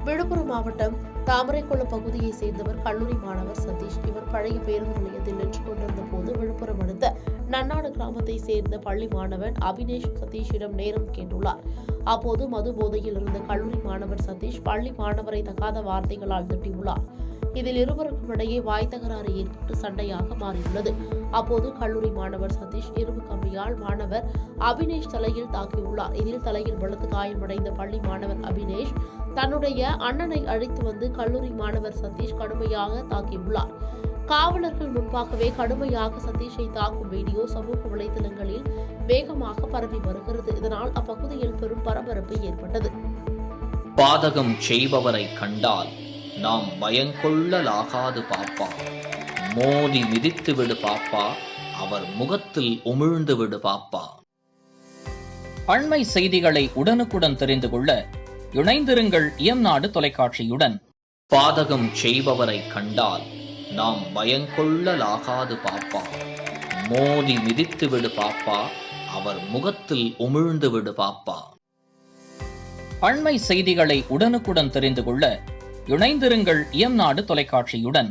விழுப்புரம் மாவட்டம் தாமரைக்குளம் பகுதியை சேர்ந்தவர் கல்லூரி மாணவர் சதீஷ். இவர் பழைய பேருந்து நிலையத்தில் நின்று கொண்டிருந்த போது விழுப்புரம் அடுத்த நன்னாடு கிராமத்தை சேர்ந்த பள்ளி மாணவன் அபினேஷ் சதீஷிடம் நேரம் கேட்டுள்ளார். அப்போது மது போதையில் இருந்த கல்லூரி மாணவர் சதீஷ் பள்ளி மாணவரை தகாத வார்த்தைகளால் திட்டியுள்ளார். இதில் இருவருக்கும் இடையே வாய் தகராறு ஏற்பட்டு சண்டையாக மாறியுள்ளது. அப்போது கல்லூரி மாணவர் சதீஷ் இரும்பு கம்பியால் மாணவர் அபினேஷ் தலையில் தாக்கியுள்ளார். இதில் தலையில் பலத்த காயமடைந்த பள்ளி மாணவர் அபினேஷ் தன்னுடைய அண்ணனை அழைத்து வந்து கல்லூரி மாணவர் சதீஷ் கடுமையாக தாக்கியுள்ளார். காவலர்கள் முன்பாகவே கடுமையாக சதீஷை தாக்கும் வீடியோ சமூக வலைதளங்களில் வேகமாக பரவி வருகிறது. இதனால் அப்பகுதியில் பெரும் பரபரப்பு ஏற்பட்டது. பாதகம் செய்பவரை கண்டால் நாம் பயங்கொள்ளலாகாது பாப்பா, மோதி மிதித்து விடு பாப்பா, அவர் முகத்தில் உமிழ்ந்து விடு பாப்பா. அண்மை செய்திகளை உடனுக்குடன் தெரிந்து கொள்ள இணைந்திருங்கள் இயம்நாடு தொலைக்காட்சியுடன். பாதகம் செய்பவரை கண்டால் நாம் பயங்கொள்ளலாகாது பாப்பா, மோதி மிதித்து விடு பாப்பா, அவர் முகத்தில் உமிழ்ந்து விடு பாப்பா. அண்மை செய்திகளை உடனுக்குடன் தெரிந்து கொள்ள இணைந்திருங்கள் இயம்நாடு தொலைக்காட்சியுடன்.